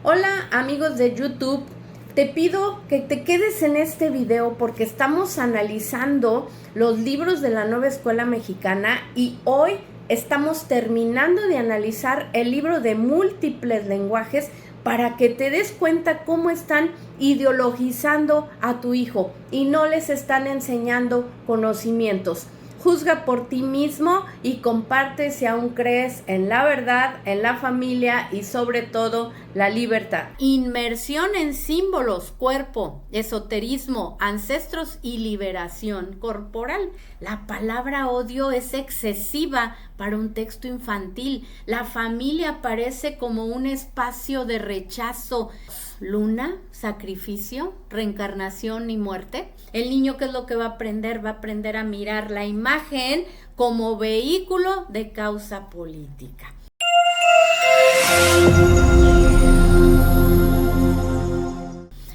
Hola amigos de YouTube, te pido que te quedes en este video porque estamos analizando los libros de la nueva escuela mexicana y hoy estamos terminando de analizar el libro de múltiples lenguajes para que te des cuenta cómo están ideologizando a tu hijo y no les están enseñando conocimientos. Juzga por ti mismo y comparte si aún crees en la verdad, en la familia y sobre todo la libertad. Inmersión en símbolos, cuerpo, esoterismo, ancestros y liberación corporal. La palabra odio es excesiva para un texto infantil. La familia aparece como un espacio de rechazo. Luna, sacrificio, reencarnación y muerte. El niño, ¿qué es lo que va a aprender? Va a aprender a mirar la imagen como vehículo de causa política.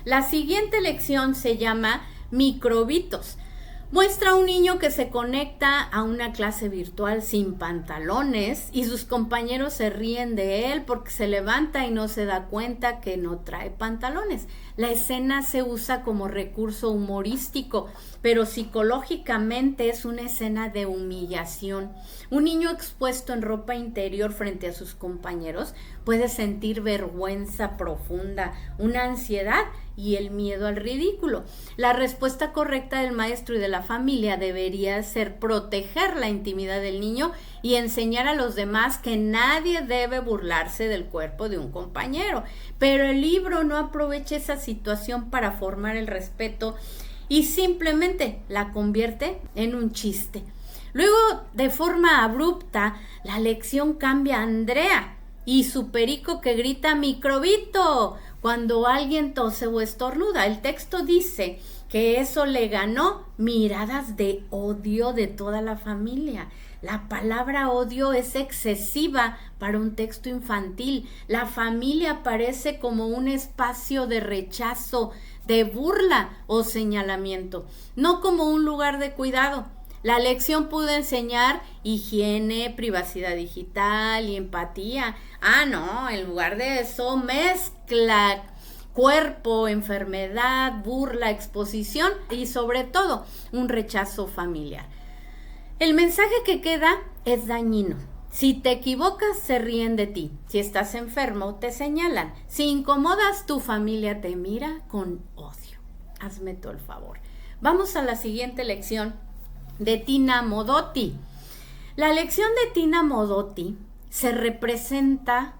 La siguiente lección se llama microbitos. Muestra a un niño que se conecta a una clase virtual sin pantalones y sus compañeros se ríen de él porque se levanta y no se da cuenta que no trae pantalones. La escena se usa como recurso humorístico, pero psicológicamente es una escena de humillación. Un niño expuesto en ropa interior frente a sus compañeros puede sentir vergüenza profunda, una ansiedad y el miedo al ridículo. La respuesta correcta del maestro y de la familia debería ser proteger la intimidad del niño y enseñar a los demás que nadie debe burlarse del cuerpo de un compañero. Pero el libro no aprovecha esa situación para formar el respeto y simplemente la convierte en un chiste. Luego, de forma abrupta, la lección cambia a Andrea y su perico que grita microbito cuando alguien tose o estornuda. El texto dice que eso le ganó miradas de odio de toda la familia. La palabra odio es excesiva para un texto infantil. La familia aparece como un espacio de rechazo, de burla o señalamiento, no como un lugar de cuidado. La lección pudo enseñar higiene, privacidad digital y empatía. No, en lugar de eso mezcla cuerpo, enfermedad, burla, exposición y sobre todo un rechazo familiar. El mensaje que queda es dañino. Si te equivocas, se ríen de ti. Si estás enfermo, te señalan. Si incomodas, tu familia te mira con odio. Hazme todo el favor. Vamos a la siguiente lección de Tina Modotti. La lección de Tina Modotti se representa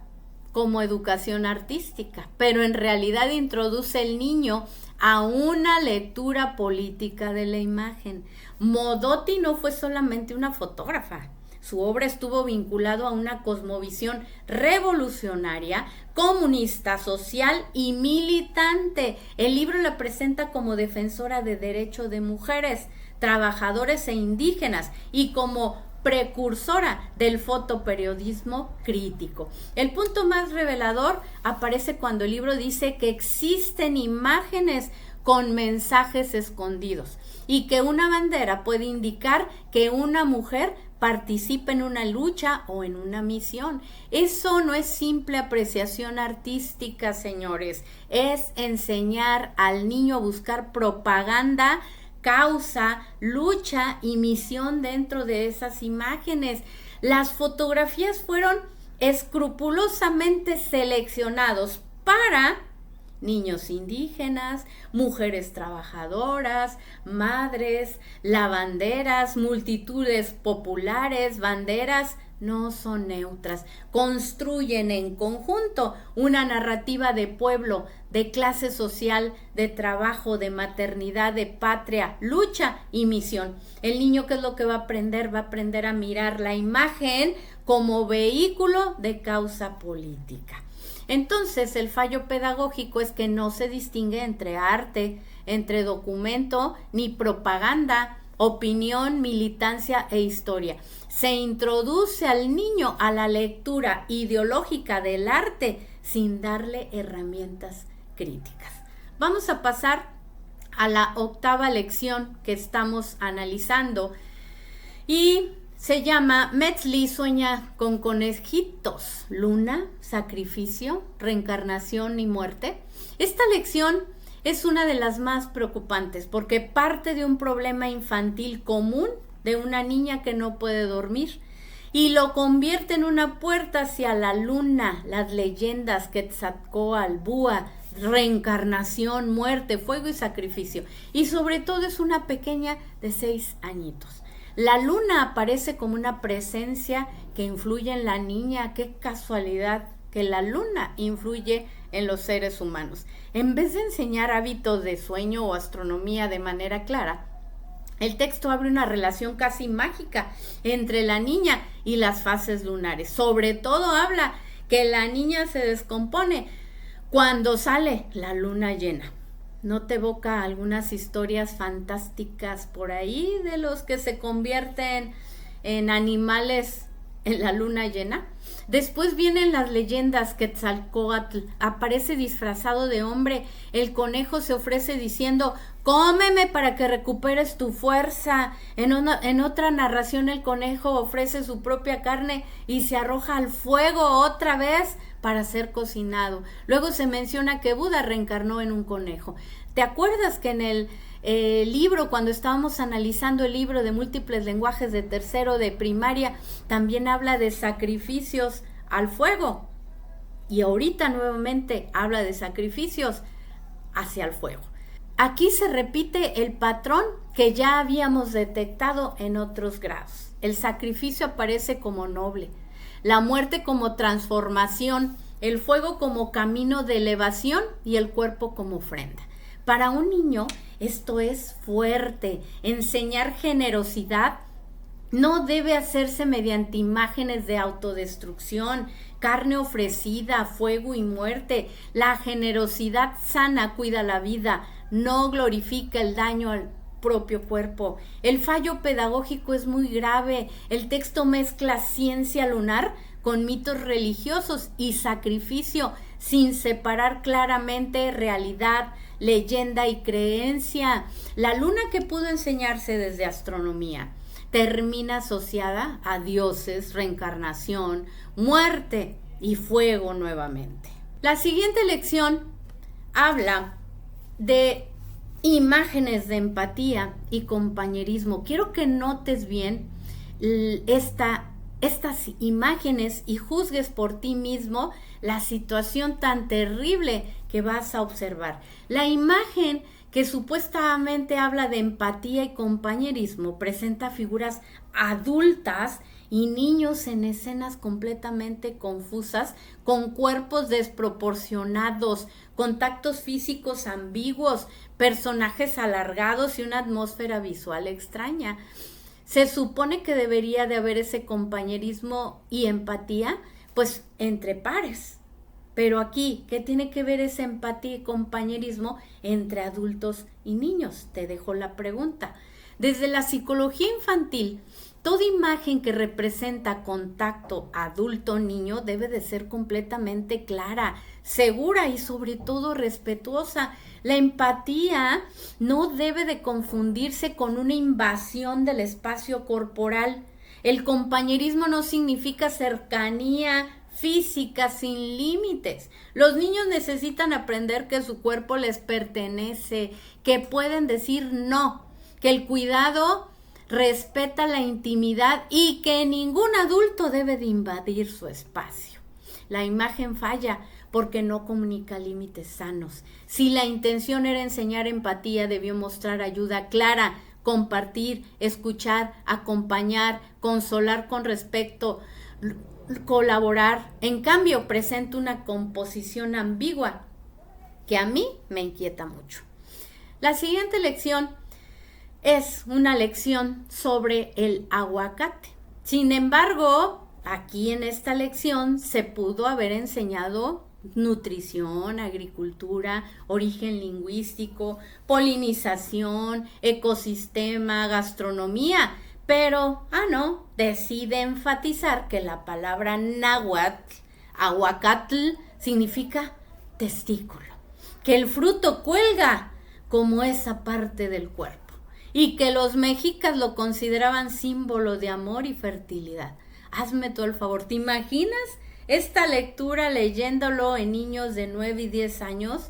como educación artística, pero en realidad introduce al niño a una lectura política de la imagen. Modotti no fue solamente una fotógrafa. Su obra estuvo vinculado a una cosmovisión revolucionaria, comunista, social y militante. El libro la presenta como defensora de derechos de mujeres, trabajadores e indígenas y como precursora del fotoperiodismo crítico. El punto más revelador aparece cuando el libro dice que existen imágenes con mensajes escondidos y que una bandera puede indicar que una mujer participa en una lucha o en una misión. Eso no es simple apreciación artística, señores, es enseñar al niño a buscar propaganda, causa, lucha y misión dentro de esas imágenes. Las fotografías fueron escrupulosamente seleccionados para niños indígenas, mujeres trabajadoras, madres, lavanderas, multitudes populares, banderas no son neutras, construyen en conjunto una narrativa de pueblo, de clase social, de trabajo, de maternidad, de patria, lucha y misión. El niño, ¿qué es lo que va a aprender? Va a aprender a mirar la imagen como vehículo de causa política. Entonces, el fallo pedagógico es que no se distingue entre arte, entre documento, ni propaganda, opinión, militancia e historia. Se introduce al niño a la lectura ideológica del arte sin darle herramientas críticas. Vamos a pasar a la octava lección que estamos analizando y se llama Metzli sueña con conejitos, luna, sacrificio, reencarnación y muerte. Esta lección es una de las más preocupantes porque parte de un problema infantil común de una niña que no puede dormir y lo convierte en una puerta hacia la luna, las leyendas, Quetzalcóatl, Búa, reencarnación, muerte, fuego y sacrificio. Y sobre todo es una pequeña de 6 añitos. La luna aparece como una presencia que influye en la niña. Qué casualidad que la luna influye en los seres humanos. En vez de enseñar hábitos de sueño o astronomía de manera clara, el texto abre una relación casi mágica entre la niña y las fases lunares. Sobre todo habla que la niña se descompone cuando sale la luna llena. ¿No te evoca algunas historias fantásticas por ahí de los que se convierten en animales en la luna llena? Después vienen las leyendas. Quetzalcóatl aparece disfrazado de hombre. El conejo se ofrece diciendo: cómeme para que recuperes tu fuerza. En otra narración, el conejo ofrece su propia carne y se arroja al fuego otra vez para ser cocinado. Luego se menciona que Buda reencarnó en un conejo. ¿Te acuerdas que en el libro, cuando estábamos analizando el libro de múltiples lenguajes de tercero de primaria, también habla de sacrificios al fuego? Y ahorita nuevamente habla de sacrificios hacia el fuego. Aquí se repite el patrón que ya habíamos detectado en otros grados. El sacrificio aparece como noble, la muerte como transformación, el fuego como camino de elevación y el cuerpo como ofrenda. Para un niño esto es fuerte. Enseñar generosidad no debe hacerse mediante imágenes de autodestrucción, carne ofrecida, fuego y muerte. La generosidad sana cuida la vida, no glorifica el daño al propio cuerpo. El fallo pedagógico es muy grave. El texto mezcla ciencia lunar con mitos religiosos y sacrificio, sin separar claramente realidad, leyenda y creencia. La luna, que pudo enseñarse desde astronomía, termina asociada a dioses, reencarnación, muerte y fuego nuevamente. La siguiente lección habla de imágenes de empatía y compañerismo. Quiero que notes bien estas imágenes y juzgues por ti mismo la situación tan terrible que vas a observar. La imagen que supuestamente habla de empatía y compañerismo presenta figuras adultas y niños en escenas completamente confusas, con cuerpos desproporcionados, contactos físicos ambiguos, personajes alargados y una atmósfera visual extraña. Se supone que debería de haber ese compañerismo y empatía, pues entre pares. Pero aquí, ¿qué tiene que ver esa empatía y compañerismo entre adultos y niños? Te dejo la pregunta. Desde la psicología infantil, toda imagen que representa contacto adulto-niño debe de ser completamente clara, segura y sobre todo respetuosa. La empatía no debe de confundirse con una invasión del espacio corporal. El compañerismo no significa cercanía física sin límites. Los niños necesitan aprender que su cuerpo les pertenece, que pueden decir no, que el cuidado respeta la intimidad y que ningún adulto debe de invadir su espacio. La imagen falla porque no comunica límites sanos. Si la intención era enseñar empatía, debió mostrar ayuda clara, compartir, escuchar, acompañar, consolar con respeto, colaborar. En cambio, presenta una composición ambigua que a mí me inquieta mucho. La siguiente lección es una lección sobre el aguacate. Sin embargo, aquí en esta lección se pudo haber enseñado nutrición, agricultura, origen lingüístico, polinización, ecosistema, gastronomía, pero, no, decide enfatizar que la palabra náhuatl, aguacatl, significa testículo, que el fruto cuelga como esa parte del cuerpo. y que los mexicas lo consideraban símbolo de amor y fertilidad. Hazme todo el favor, ¿te imaginas esta lectura leyéndolo en niños de 9 y 10 años?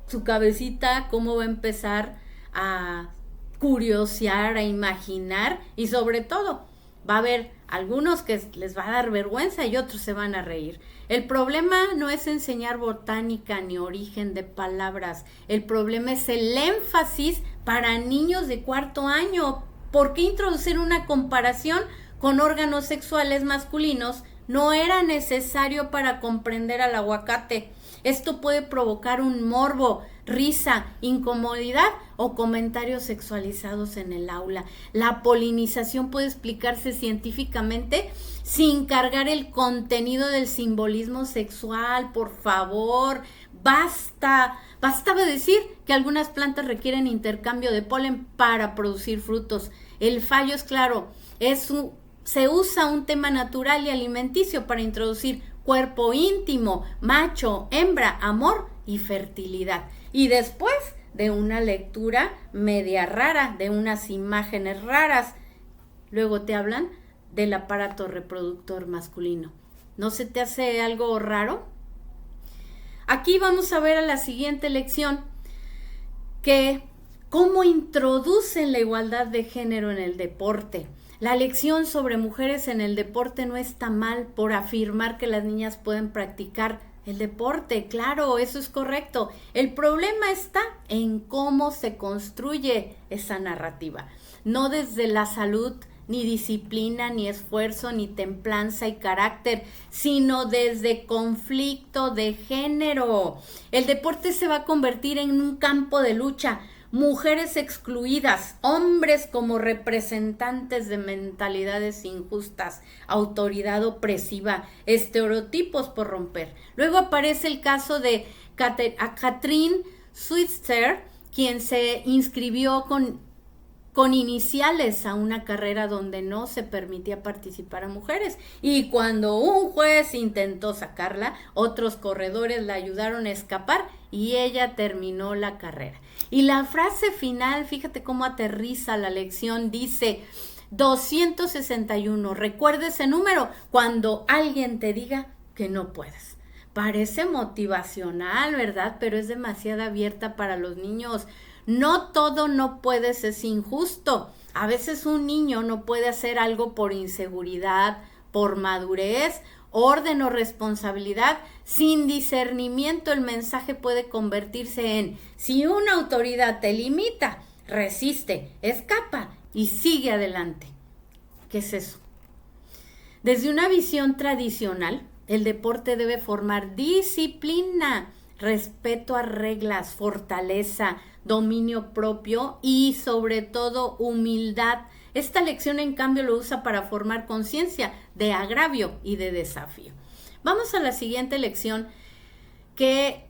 Su cabecita, cómo va a empezar a curiosear, a imaginar, y sobre todo va a haber algunos que les va a dar vergüenza y otros se van a reír. El problema no es enseñar botánica ni origen de palabras. El problema es el énfasis para niños de 4º año. ¿Por qué introducir una comparación con órganos sexuales masculinos? No era necesario para comprender al aguacate. Esto puede provocar un morbo, risa, incomodidad o comentarios sexualizados en el aula. La polinización puede explicarse científicamente sin cargar el contenido del simbolismo sexual. Por favor, basta de decir que algunas plantas requieren intercambio de polen para producir frutos. El fallo es claro, se usa un tema natural y alimenticio para introducir cuerpo íntimo, macho, hembra, amor y fertilidad. Y después de una lectura media rara, de unas imágenes raras, luego te hablan del aparato reproductor masculino. ¿No se te hace algo raro? Aquí vamos a ver a la siguiente lección que cómo introducen la igualdad de género en el deporte. La lección sobre mujeres en el deporte no está mal por afirmar que las niñas pueden practicar el deporte. Claro, eso es correcto. El problema está en cómo se construye esa narrativa. No desde la salud, ni disciplina, ni esfuerzo, ni templanza y carácter, sino desde conflicto de género. El deporte se va a convertir en un campo de lucha. Mujeres excluidas, hombres como representantes de mentalidades injustas, autoridad opresiva, estereotipos por romper. Luego aparece el caso de Katrin Switzer, quien se inscribió con iniciales a una carrera donde no se permitía participar a mujeres. Y cuando un juez intentó sacarla, otros corredores la ayudaron a escapar y ella terminó la carrera. Y la frase final, fíjate cómo aterriza la lección, dice 261, recuerda ese número cuando alguien te diga que no puedes. Parece motivacional, ¿verdad? Pero es demasiado abierta para los niños. No todo no puedes es injusto. A veces un niño no puede hacer algo por inseguridad, por madurez, orden o responsabilidad. Sin discernimiento el mensaje puede convertirse en: si una autoridad te limita, resiste, escapa y sigue adelante. ¿Qué es eso? Desde una visión tradicional, el deporte debe formar disciplina, respeto a reglas, fortaleza, dominio propio y sobre todo humildad. Esta lección en cambio lo usa para formar conciencia de agravio y de desafío. Vamos a la siguiente lección que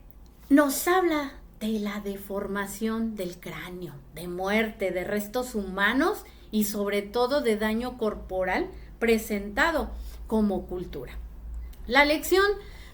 nos habla de la deformación del cráneo, de muerte, de restos humanos y sobre todo de daño corporal presentado como cultura. La lección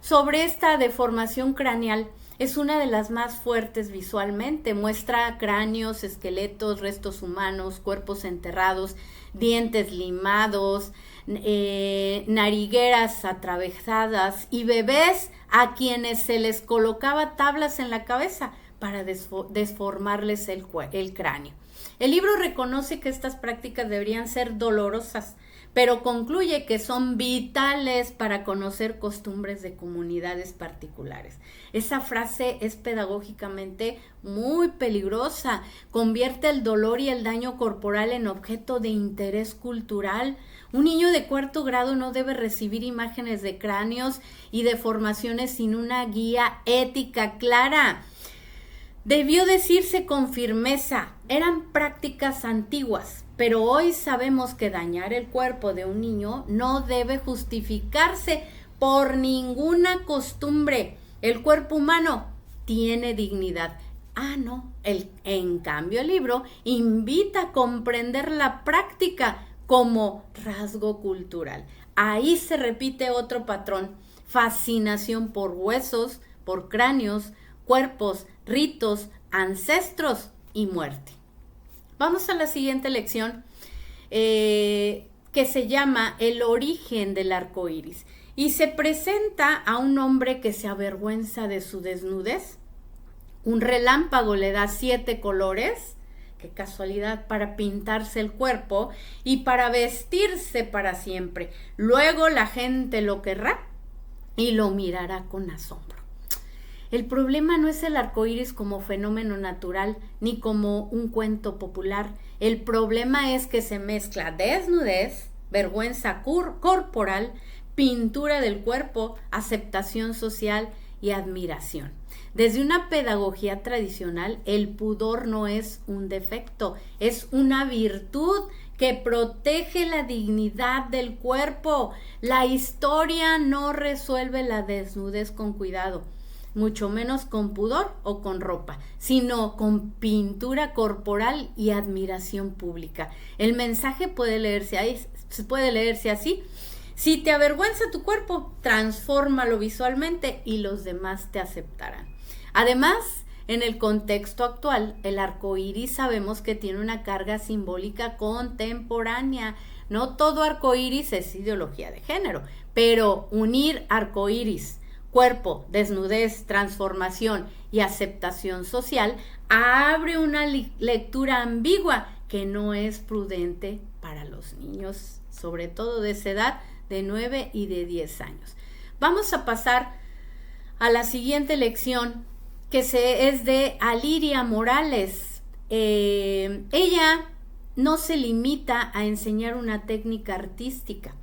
sobre esta deformación craneal es una de las más fuertes visualmente. Muestra cráneos, esqueletos, restos humanos, cuerpos enterrados, dientes limados, narigueras atravesadas y bebés a quienes se les colocaba tablas en la cabeza para deformarles el cráneo. El libro reconoce que estas prácticas deberían ser dolorosas, pero concluye que son vitales para conocer costumbres de comunidades particulares. Esa frase es pedagógicamente muy peligrosa. Convierte el dolor y el daño corporal en objeto de interés cultural. Un niño de 4º grado no debe recibir imágenes de cráneos y deformaciones sin una guía ética clara. Debió decirse con firmeza, eran prácticas antiguas, pero hoy sabemos que dañar el cuerpo de un niño no debe justificarse por ninguna costumbre. El cuerpo humano tiene dignidad. En cambio el libro invita a comprender la práctica como rasgo cultural. Ahí se repite otro patrón: fascinación por huesos, por cráneos, cuerpos, ritos, ancestros y muerte. Vamos a la siguiente lección, que se llama El origen del arco iris. Y se presenta a un hombre que se avergüenza de su desnudez. Un relámpago le da 7 colores, qué casualidad, para pintarse el cuerpo y para vestirse para siempre. Luego la gente lo querrá y lo mirará con asombro. El problema no es el arco iris como fenómeno natural ni como un cuento popular. El problema es que se mezcla desnudez, vergüenza corporal, pintura del cuerpo, aceptación social y admiración. Desde una pedagogía tradicional, el pudor no es un defecto, es una virtud que protege la dignidad del cuerpo. La historia no resuelve la desnudez con cuidado, mucho menos con pudor o con ropa, sino con pintura corporal y admiración pública. El mensaje puede leerse así. Si te avergüenza tu cuerpo, transfórmalo visualmente y los demás te aceptarán. Además, en el contexto actual, el arco iris sabemos que tiene una carga simbólica contemporánea. No todo arco iris es ideología de género, pero unir arco iris, cuerpo, desnudez, transformación y aceptación social abre una lectura ambigua que no es prudente para los niños, sobre todo de esa edad, de 9 y de 10 años. Vamos a pasar a la siguiente lección, que es de Aliria Morales. Ella no se limita a enseñar una técnica artística,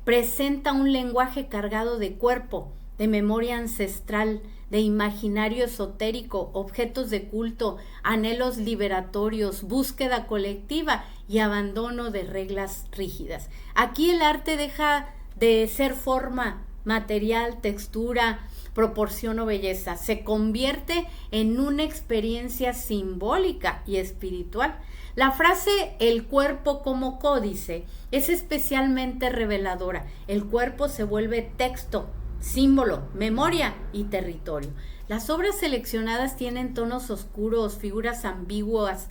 presenta un lenguaje cargado de cuerpo, de memoria ancestral, de imaginario esotérico, objetos de culto, anhelos liberatorios, búsqueda colectiva y abandono de reglas rígidas. Aquí el arte deja de ser forma, material, textura, proporción o belleza. Se convierte en una experiencia simbólica y espiritual. La frase "el cuerpo como códice" es especialmente reveladora. El cuerpo se vuelve texto, símbolo, memoria y territorio. Las obras seleccionadas tienen tonos oscuros, figuras ambiguas,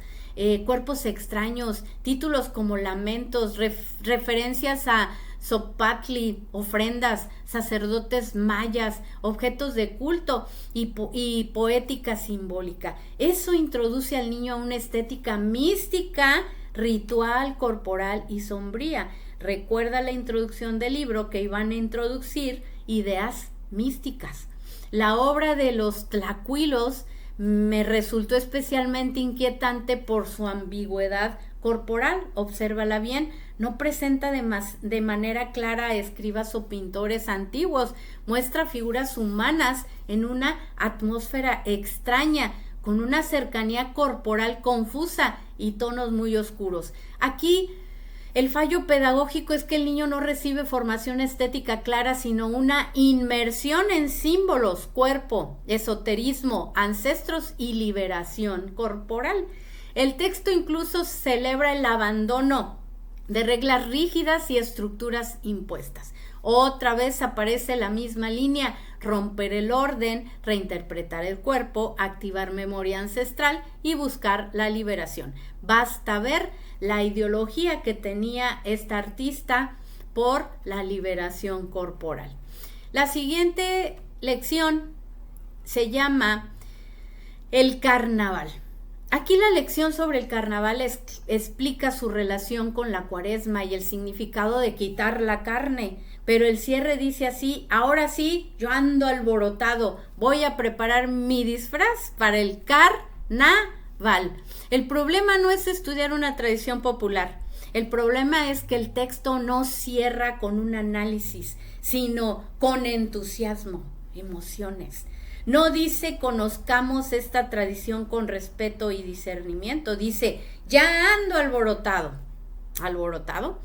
cuerpos extraños, títulos como lamentos, referencias a Zopatli, ofrendas, sacerdotes mayas, objetos de culto y poética simbólica. Eso introduce al niño a una estética mística, ritual, corporal y sombría. Recuerda la introducción del libro que iban a introducir ideas místicas. La obra de los tlacuilos me resultó especialmente inquietante por su ambigüedad corporal. Obsérvala bien, no presenta de manera clara a escribas o pintores antiguos, muestra figuras humanas en una atmósfera extraña, con una cercanía corporal confusa y tonos muy oscuros. Aquí el fallo pedagógico es que el niño no recibe formación estética clara, sino una inmersión en símbolos, cuerpo, esoterismo, ancestros y liberación corporal. El texto incluso celebra el abandono de reglas rígidas y estructuras impuestas. Otra vez aparece la misma línea: romper el orden, reinterpretar el cuerpo, activar memoria ancestral y buscar la liberación. Basta ver la ideología que tenía esta artista por la liberación corporal. La siguiente lección se llama El carnaval. Aquí la lección sobre el carnaval explica su relación con la cuaresma y el significado de quitar la carne, pero el cierre dice así: ahora sí, yo ando alborotado, voy a preparar mi disfraz para el carnaval. El problema no es estudiar una tradición popular, el problema es que el texto no cierra con un análisis, sino con entusiasmo, emociones. No dice conozcamos esta tradición con respeto y discernimiento, dice ya ando alborotado. ¿Alborotado?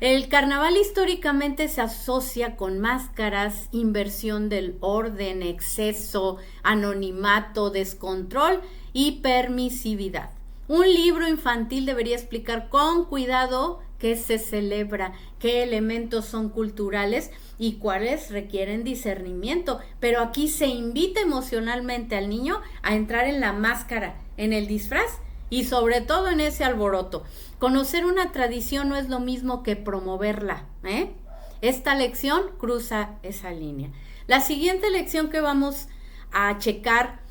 El carnaval históricamente se asocia con máscaras, inversión del orden, exceso, anonimato, descontrol y permisividad. Un libro infantil debería explicar con cuidado qué se celebra, qué elementos son culturales y cuáles requieren discernimiento, pero aquí se invita emocionalmente al niño a entrar en la máscara, en el disfraz, y sobre todo en ese alboroto. Conocer una tradición no es lo mismo que promoverla, ¿eh? Esta lección cruza esa línea. La siguiente lección que vamos a checar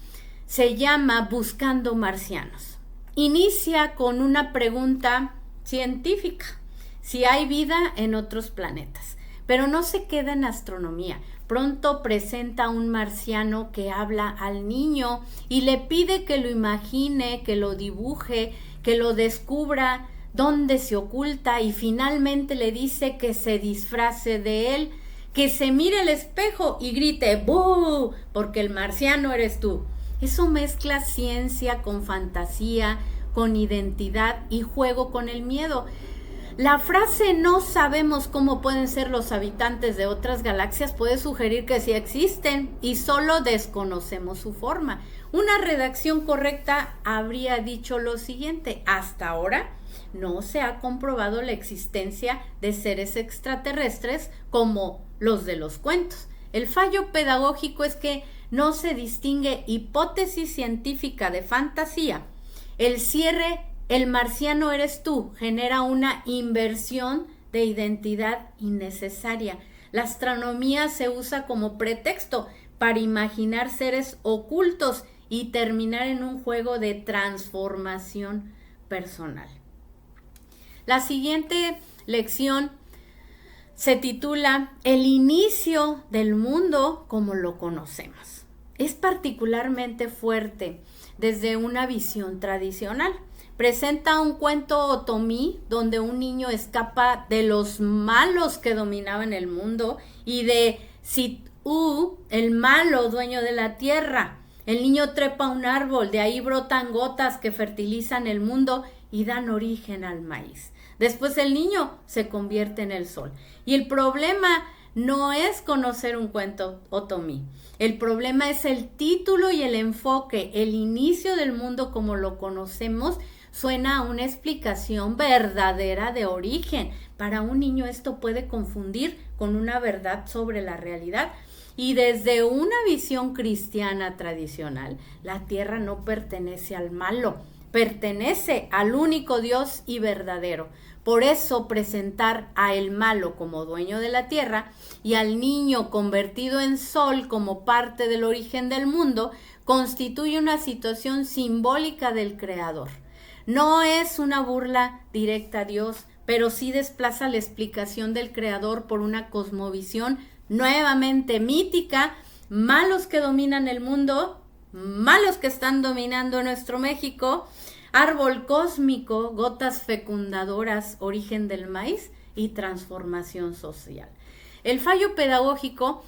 se llama Buscando Marcianos. Inicia con una pregunta científica: si hay vida en otros planetas. Pero no se queda en astronomía. Pronto presenta a un marciano que habla al niño y le pide que lo imagine, que lo dibuje, que lo descubra dónde se oculta, y finalmente le dice que se disfrace de él, que se mire al espejo y grite ¡bú!, porque el marciano eres tú. Eso mezcla ciencia con fantasía, con identidad y juego con el miedo. La frase "no sabemos cómo pueden ser los habitantes de otras galaxias" puede sugerir que sí existen y solo desconocemos su forma. Una redacción correcta habría dicho lo siguiente: hasta ahora no se ha comprobado la existencia de seres extraterrestres como los de los cuentos. El fallo pedagógico es que no se distingue hipótesis científica de fantasía. El cierre "el marciano eres tú" genera una inversión de identidad innecesaria. La astronomía se usa como pretexto para imaginar seres ocultos y terminar en un juego de transformación personal. La siguiente lección se titula El inicio del mundo como lo conocemos. Es particularmente fuerte desde una visión tradicional. Presenta un cuento otomí donde un niño escapa de los malos que dominaban el mundo y de Sit-U, el malo dueño de la tierra. El niño trepa un árbol, de ahí brotan gotas que fertilizan el mundo y dan origen al maíz. Después el niño se convierte en el sol. Y el problema no es conocer un cuento otomí. El problema es el título y el enfoque. El inicio del mundo como lo conocemos suena a una explicación verdadera de origen. Para un niño esto puede confundir con una verdad sobre la realidad. Y desde una visión cristiana tradicional, la tierra no pertenece al malo, pertenece al único Dios y verdadero. Por eso presentar a el malo como dueño de la tierra y al niño convertido en sol como parte del origen del mundo constituye una situación simbólica del Creador. No es una burla directa a Dios, pero sí desplaza la explicación del Creador por una cosmovisión nuevamente mítica. Malos que dominan el mundo, malos que están dominando nuestro México, árbol cósmico, gotas fecundadoras, origen del maíz y transformación social. El fallo pedagógico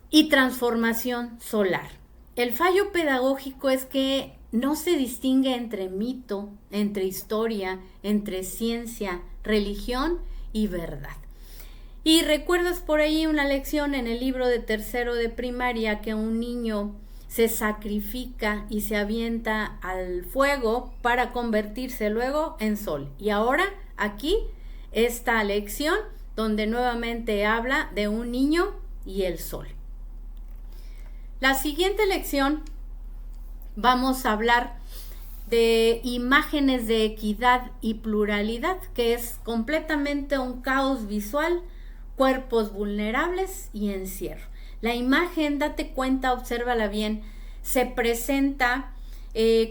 y transformación solar. El fallo pedagógico es que no se distingue entre mito, entre historia, entre ciencia, religión y verdad. Y recuerdas por ahí una lección en el libro de tercero de primaria que un niño se sacrifica y se avienta al fuego para convertirse luego en sol. Y ahora aquí esta lección donde nuevamente habla de un niño y el sol. La siguiente lección vamos a hablar de imágenes de equidad y pluralidad, que es completamente un caos visual, cuerpos vulnerables y encierro. La imagen, date cuenta, obsérvala bien, se presenta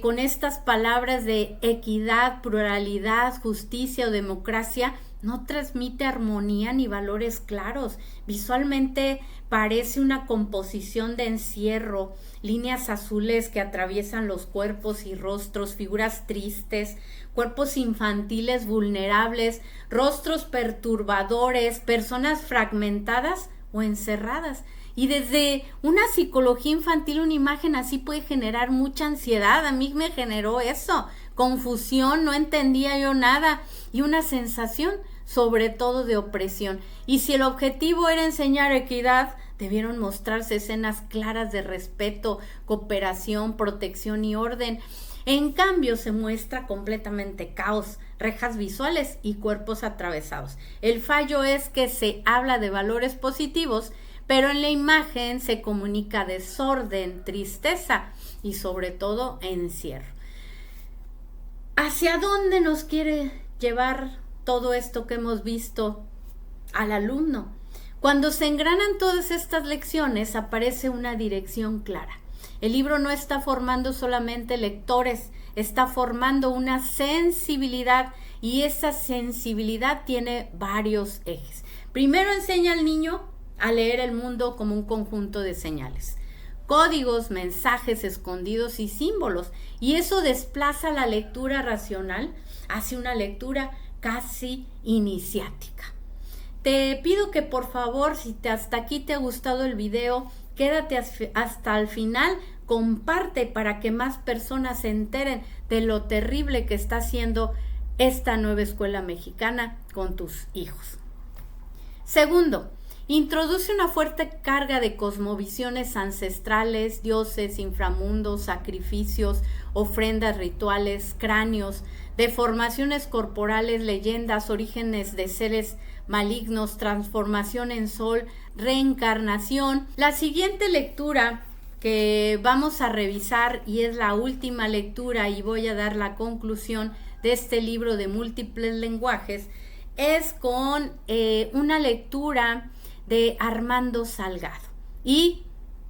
con estas palabras de equidad, pluralidad, justicia o democracia. No transmite armonía ni valores claros. Visualmente parece una composición de encierro, líneas azules que atraviesan los cuerpos y rostros, figuras tristes, cuerpos infantiles vulnerables, rostros perturbadores, personas fragmentadas o encerradas. Y desde una psicología infantil una imagen así puede generar mucha ansiedad. A mí me generó eso, confusión, no entendía yo nada y una sensación sobre todo de opresión. Y si el objetivo era enseñar equidad, debieron mostrarse escenas claras de respeto, cooperación, protección y orden. En cambio se muestra completamente caos, rejas visuales y cuerpos atravesados. El fallo es que se habla de valores positivos, pero en la imagen se comunica desorden, tristeza y sobre todo encierro. ¿Hacia dónde nos quiere llevar todo esto que hemos visto al alumno? Cuando se engranan todas estas lecciones, aparece una dirección clara. El libro no está formando solamente lectores, está formando una sensibilidad, y esa sensibilidad tiene varios ejes. Primero enseña al niño a leer el mundo como un conjunto de señales, códigos, mensajes escondidos y símbolos, y eso desplaza la lectura racional hacia una lectura casi iniciática. Te pido que por favor, si hasta aquí te ha gustado el video, quédate hasta el final, comparte para que más personas se enteren de lo terrible que está haciendo esta nueva escuela mexicana con tus hijos. Segundo, introduce una fuerte carga de cosmovisiones ancestrales, dioses, inframundos, sacrificios, ofrendas rituales, cráneos, deformaciones corporales, leyendas, orígenes de seres malignos, transformación en sol, reencarnación. La siguiente lectura que vamos a revisar, y es la última lectura y voy a dar la conclusión de este libro de múltiples lenguajes, es con una lectura de Armando Salgado. Y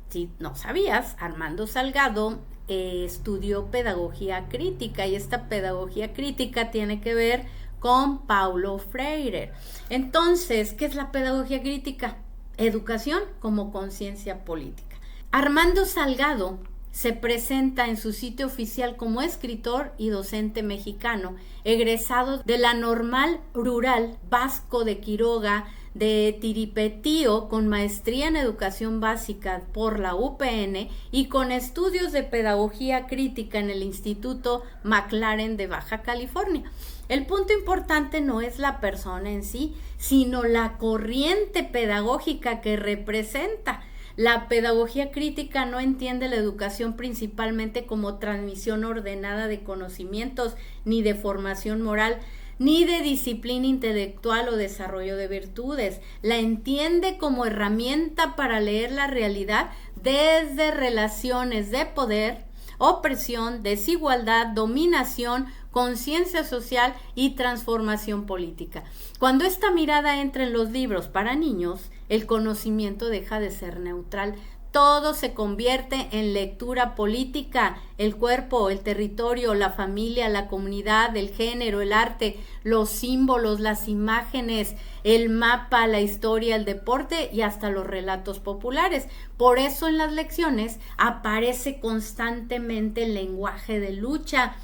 si no sabías, Armando Salgado estudió pedagogía crítica, y esta pedagogía crítica tiene que ver con Paulo Freire. Entonces, ¿qué es la pedagogía crítica? Educación como conciencia política. Armando Salgado se presenta en su sitio oficial como escritor y docente mexicano, egresado de la Normal Rural Vasco de Quiroga de Tiripetío, con maestría en educación básica por la UPN y con estudios de pedagogía crítica en el Instituto McLaren de Baja California. El punto importante no es la persona en sí, sino la corriente pedagógica que representa. La pedagogía crítica no entiende la educación principalmente como transmisión ordenada de conocimientos, ni de formación moral, ni de disciplina intelectual o desarrollo de virtudes. La entiende como herramienta para leer la realidad desde relaciones de poder, opresión, desigualdad, dominación, conciencia social y transformación política. Cuando esta mirada entra en los libros para niños, el conocimiento deja de ser neutral. Todo se convierte en lectura política: el cuerpo, el territorio, la familia, la comunidad, el género, el arte, los símbolos, las imágenes, el mapa, la historia, el deporte y hasta los relatos populares. Por eso en las lecciones aparece constantemente el lenguaje de lucha,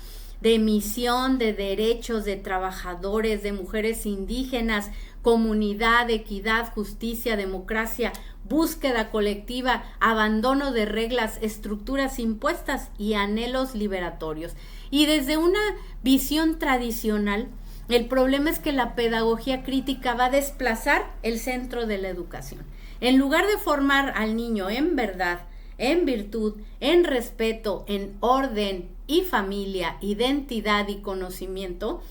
de misión, de derechos, de trabajadores, de mujeres indígenas, comunidad, equidad, justicia, democracia, búsqueda colectiva, abandono de reglas, estructuras impuestas y anhelos liberatorios. Y desde una visión tradicional, el problema es que la pedagogía crítica va a desplazar el centro de la educación. En lugar de formar al niño en verdad, en virtud, en respeto, en orden y familia, identidad y conocimiento,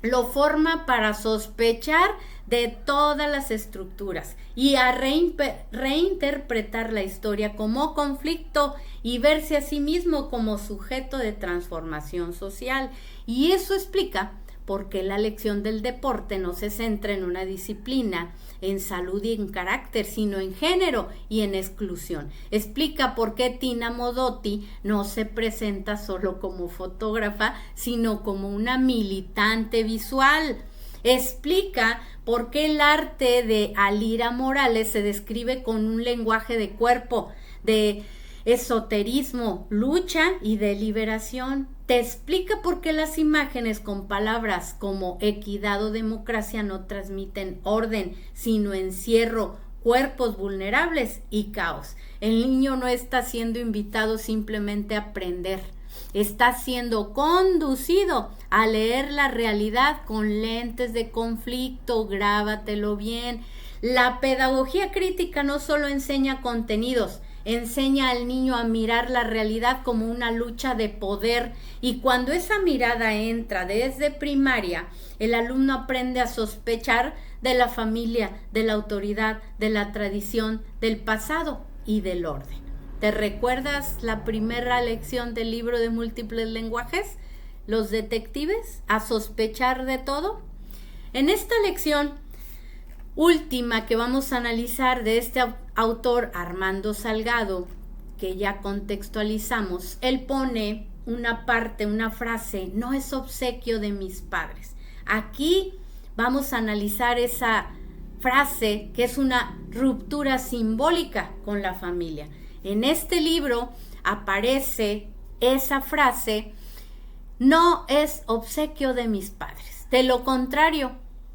lo forma para sospechar de todas las estructuras y a reinterpretar la historia como conflicto y verse a sí mismo como sujeto de transformación social. Y eso explica por qué la lección del deporte no se centra en una disciplina, en salud y en carácter, sino en género y en exclusión. Explica por qué Tina Modotti no se presenta solo como fotógrafa, sino como una militante visual. Explica por qué el arte de Alira Morales se describe con un lenguaje de cuerpo, de esoterismo, lucha y de liberación. Te explica por qué las imágenes con palabras como equidad o democracia no transmiten orden, sino encierro, cuerpos vulnerables y caos. El niño no está siendo invitado simplemente a aprender, está siendo conducido a leer la realidad con lentes de conflicto. Grábatelo bien. La pedagogía crítica no solo enseña contenidos, enseña al niño a mirar la realidad como una lucha de poder, y cuando esa mirada entra desde primaria, el alumno aprende a sospechar de la familia, de la autoridad, de la tradición, del pasado y del orden. ¿Te recuerdas la primera lección del libro de múltiples lenguajes? los detectives a sospechar de todo? En esta lección última que vamos a analizar de este autor Armando Salgado, que ya contextualizamos, él pone una parte, una frase: no es obsequio de mis padres. Aquí vamos a analizar esa frase, que es una ruptura simbólica con la familia. En este libro aparece esa frase: no es obsequio de mis padres. De lo contrario,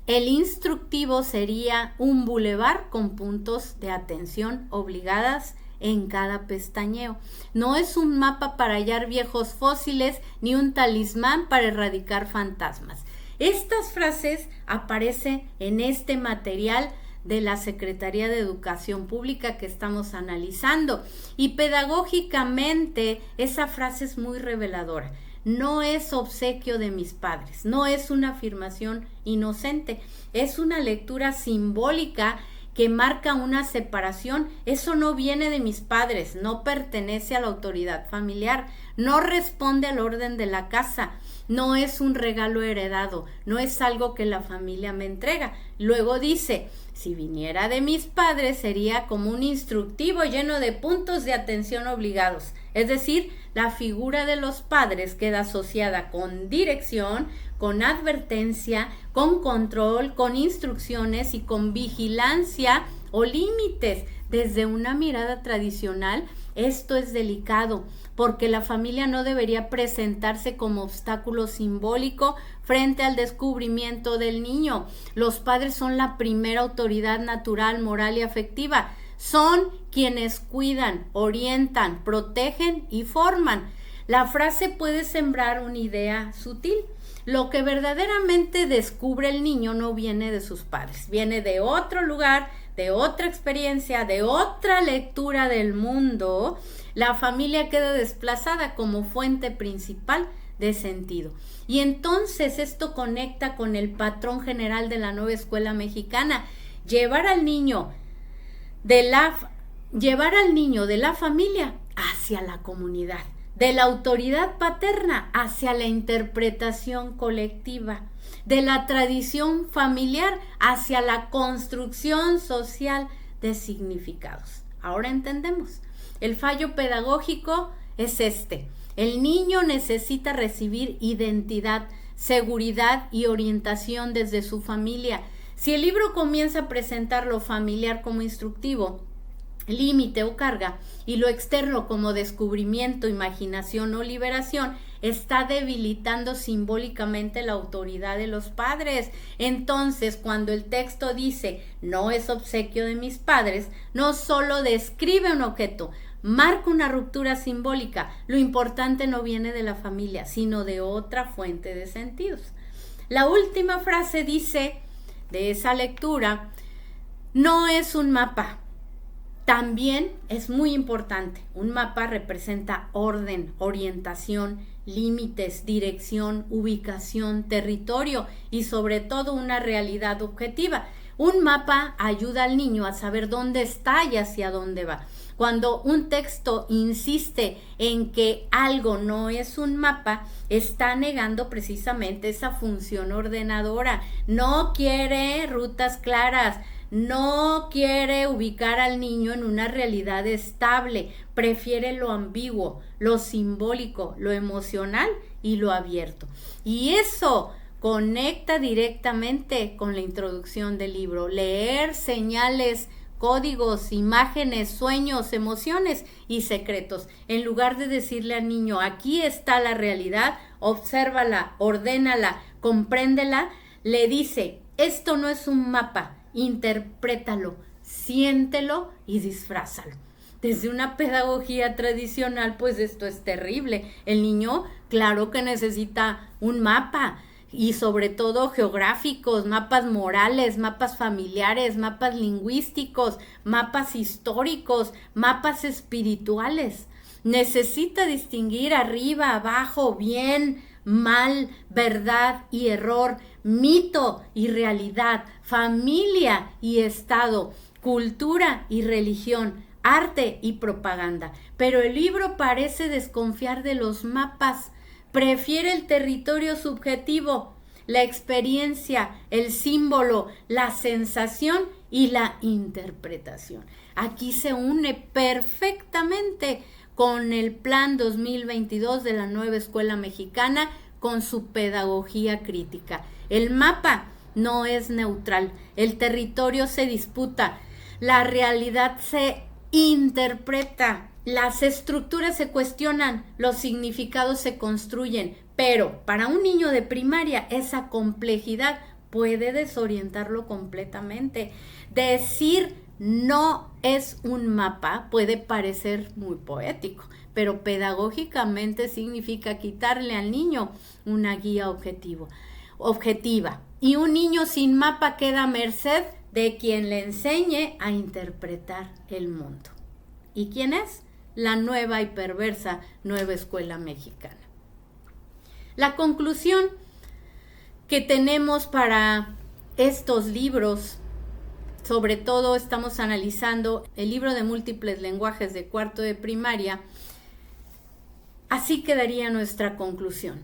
el instructivo sería un bulevar con puntos de atención obligadas en cada pestañeo. No es un mapa para hallar viejos fósiles ni un talismán para erradicar fantasmas. Estas frases aparecen en este material de la Secretaría de Educación Pública que estamos analizando, y pedagógicamente esa frase es muy reveladora. No es obsequio de mis padres, no es una afirmación inocente, es una lectura simbólica que marca una separación. Eso no viene de mis padres, no pertenece a la autoridad familiar, no responde al orden de la casa, no es un regalo heredado, no es algo que la familia me entrega. Luego dice: si viniera de mis padres sería como un instructivo lleno de puntos de atención obligados. Es decir, la figura de los padres queda asociada con dirección, con advertencia, con control, con instrucciones y con vigilancia o límites. Desde una mirada tradicional, esto es delicado, porque la familia no debería presentarse como obstáculo simbólico frente al descubrimiento del niño. Los padres son la primera autoridad natural, moral y afectiva. Son quienes cuidan, orientan, protegen y forman. La frase puede sembrar una idea sutil. Lo que verdaderamente descubre el niño no viene de sus padres, viene de otro lugar, de otra experiencia, de otra lectura del mundo. La familia queda desplazada como fuente principal de sentido. Y entonces esto conecta con el patrón general de la nueva escuela mexicana: llevar al niño de la familia hacia la comunidad, de la autoridad paterna hacia la interpretación colectiva, de la tradición familiar hacia la construcción social de significados. Ahora entendemos. El fallo pedagógico es este: el niño necesita recibir identidad, seguridad y orientación desde su familia. Si el libro comienza a presentar lo familiar como instructivo, límite o carga, y lo externo como descubrimiento, imaginación o liberación, está debilitando simbólicamente la autoridad de los padres. Entonces, cuando el texto dice no es obsequio de mis padres, no solo describe un objeto, marca una ruptura simbólica. Lo importante no viene de la familia, sino de otra fuente de sentidos. La última frase dice de esa lectura: no es un mapa. También es muy importante. Un mapa representa orden, orientación, límites, dirección, ubicación, territorio y sobre todo una realidad objetiva. Un mapa ayuda al niño a saber dónde está y hacia dónde va. Cuando un texto insiste en que algo no es un mapa, está negando precisamente esa función ordenadora. No quiere rutas claras, no quiere ubicar al niño en una realidad estable, prefiere lo ambiguo, lo simbólico, lo emocional y lo abierto. Y eso conecta directamente con la introducción del libro. Leer señales, códigos, imágenes, sueños, emociones y secretos. En lugar de decirle al niño: aquí está la realidad, obsérvala, ordénala, compréndela, le dice: esto no es un mapa, interprétalo, siéntelo y disfrázalo. Desde una pedagogía tradicional, pues esto es terrible. El niño, claro que necesita un mapa, y sobre todo geográficos, mapas morales, mapas familiares, mapas lingüísticos, mapas históricos, mapas espirituales. Necesita distinguir arriba, abajo, bien, mal, verdad y error, mito y realidad, familia y Estado, cultura y religión, arte y propaganda. Pero el libro parece desconfiar de los mapas, prefiere el territorio subjetivo, la experiencia, el símbolo, la sensación y la interpretación. Aquí se une perfectamente con el Plan 2022 de la Nueva Escuela Mexicana, con su pedagogía crítica. El mapa no es neutral, el territorio se disputa, la realidad se interpreta, las estructuras se cuestionan, los significados se construyen, pero para un niño de primaria esa complejidad puede desorientarlo completamente. Decir no es un mapa puede parecer muy poético, pero pedagógicamente significa quitarle al niño una guía objetiva. Y un niño sin mapa queda a merced de quien le enseñe a interpretar el mundo. ¿Y quién es? La nueva y perversa Nueva Escuela Mexicana. La conclusión que tenemos para estos libros, sobre todo estamos analizando el libro de múltiples lenguajes de cuarto de primaria, así quedaría nuestra conclusión.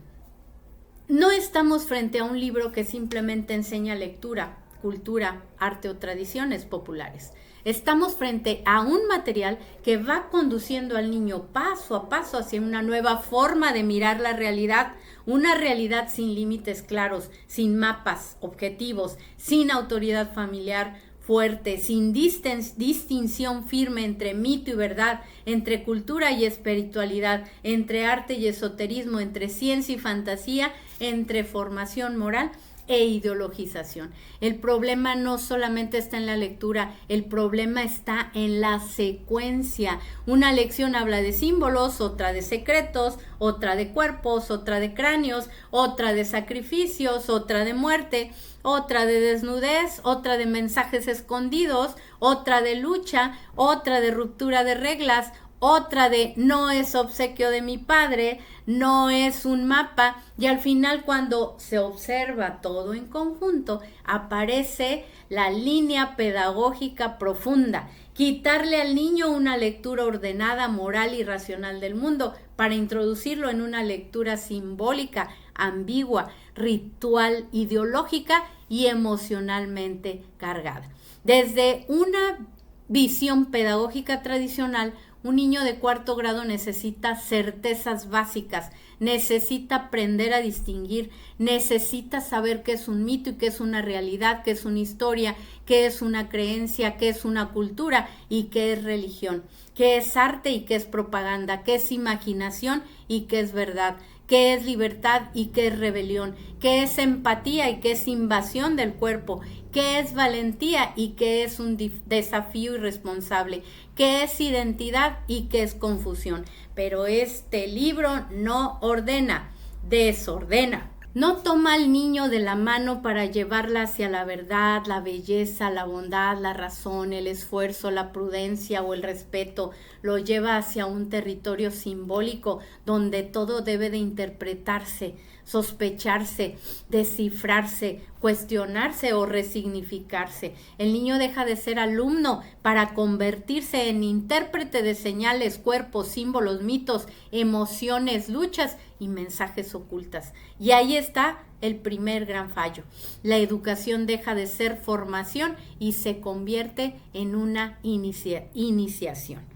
No estamos frente a un libro que simplemente enseña lectura, cultura, arte o tradiciones populares. Estamos frente a un material que va conduciendo al niño paso a paso hacia una nueva forma de mirar la realidad, una realidad sin límites claros, sin mapas objetivos, sin autoridad familiar fuerte, sin distinción firme entre mito y verdad, entre cultura y espiritualidad, entre arte y esoterismo, entre ciencia y fantasía, entre formación moral e ideologización. El problema no solamente está en la lectura, el problema está en la secuencia. Una lección habla de símbolos, otra de secretos, otra de cuerpos, otra de cráneos, otra de sacrificios, otra de muerte, otra de desnudez, otra de mensajes escondidos, otra de lucha, otra de ruptura de reglas, otra de no es obsequio de mi padre, no es un mapa, y al final cuando se observa todo en conjunto aparece la línea pedagógica profunda, quitarle al niño una lectura ordenada, moral y racional del mundo para introducirlo en una lectura simbólica, ambigua, ritual, ideológica y emocionalmente cargada. Desde una visión pedagógica tradicional, un niño de cuarto grado necesita certezas básicas, necesita aprender a distinguir, necesita saber qué es un mito y qué es una realidad, qué es una historia, qué es una creencia, qué es una cultura y qué es religión, qué es arte y qué es propaganda, qué es imaginación y qué es verdad, qué es libertad y qué es rebelión, qué es empatía y qué es invasión del cuerpo, qué es valentía y qué es un desafío irresponsable, qué es identidad y qué es confusión. Pero este libro no ordena, desordena. No toma al niño de la mano para llevarla hacia la verdad, la belleza, la bondad, la razón, el esfuerzo, la prudencia o el respeto. Lo lleva hacia un territorio simbólico donde todo debe de interpretarse, sospecharse, descifrarse, cuestionarse o resignificarse. El niño deja de ser alumno para convertirse en intérprete de señales, cuerpos, símbolos, mitos, emociones, luchas y mensajes ocultas. Y ahí está el primer gran fallo. La educación deja de ser formación y se convierte en una iniciación.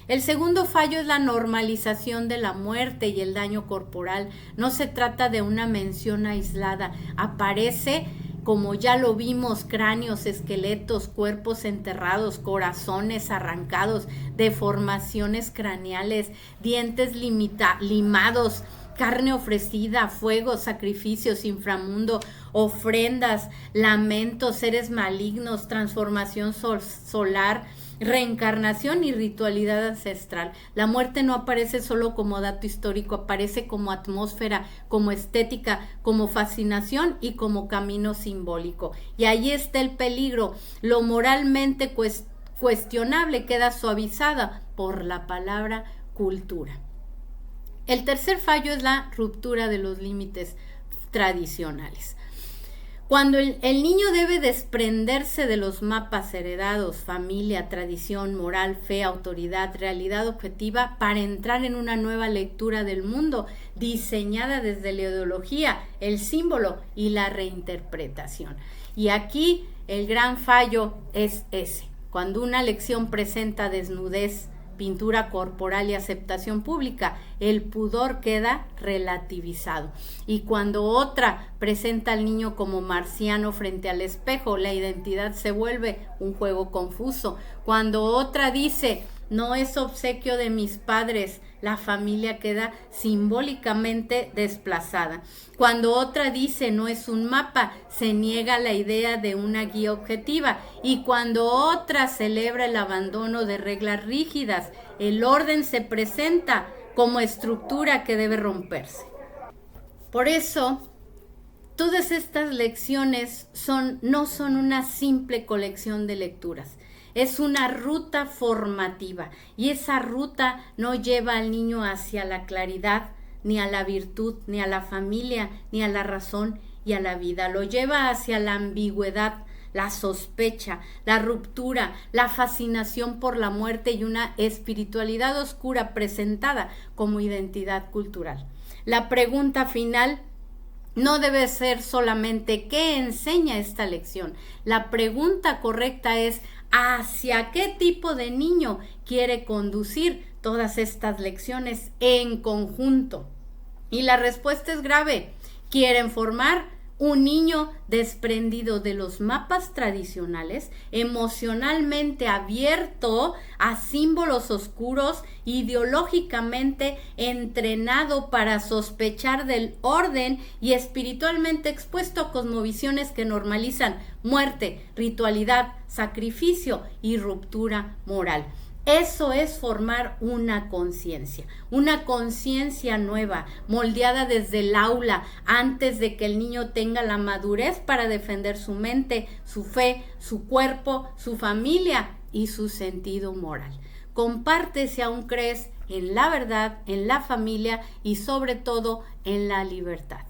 El segundo fallo es la normalización de la muerte y el daño corporal. No se trata de una mención aislada. Aparece, como ya lo vimos, cráneos, esqueletos, cuerpos enterrados, corazones arrancados, deformaciones craneales, dientes limados, carne ofrecida, fuego, sacrificios, inframundo, ofrendas, lamentos, seres malignos, transformación solar, reencarnación y ritualidad ancestral. La muerte no aparece solo como dato histórico, aparece como atmósfera, como estética, como fascinación y como camino simbólico. Y ahí está el peligro. Lo moralmente cuestionable queda suavizada por la palabra cultura. El tercer fallo es la ruptura de los límites tradicionales. Cuando el niño debe desprenderse de los mapas heredados, familia, tradición, moral, fe, autoridad, realidad objetiva, para entrar en una nueva lectura del mundo, diseñada desde la ideología, el símbolo y la reinterpretación. Y aquí el gran fallo es ese. Cuando una lección presenta desnudez, pintura corporal y aceptación pública, el pudor queda relativizado. Y cuando otra presenta al niño como marciano frente al espejo, la identidad se vuelve un juego confuso. Cuando otra dice, no es obsequio de mis padres, la familia queda simbólicamente desplazada. Cuando otra dice no es un mapa, se niega la idea de una guía objetiva. Y cuando otra celebra el abandono de reglas rígidas, el orden se presenta como estructura que debe romperse. Por eso, todas estas lecciones no son una simple colección de lecturas. Es una ruta formativa y esa ruta no lleva al niño hacia la claridad, ni a la virtud, ni a la familia, ni a la razón y a la vida. Lo lleva hacia la ambigüedad, la sospecha, la ruptura, la fascinación por la muerte y una espiritualidad oscura presentada como identidad cultural. La pregunta final no debe ser solamente ¿qué enseña esta lección? La pregunta correcta es ¿hacia qué tipo de niño quiere conducir todas estas lecciones en conjunto? Y la respuesta es grave. Quieren formar un niño desprendido de los mapas tradicionales, emocionalmente abierto a símbolos oscuros, ideológicamente entrenado para sospechar del orden y espiritualmente expuesto a cosmovisiones que normalizan muerte, ritualidad, sacrificio y ruptura moral. Eso es formar una conciencia nueva, moldeada desde el aula, antes de que el niño tenga la madurez para defender su mente, su fe, su cuerpo, su familia y su sentido moral. Comparte si aún crees en la verdad, en la familia y sobre todo en la libertad.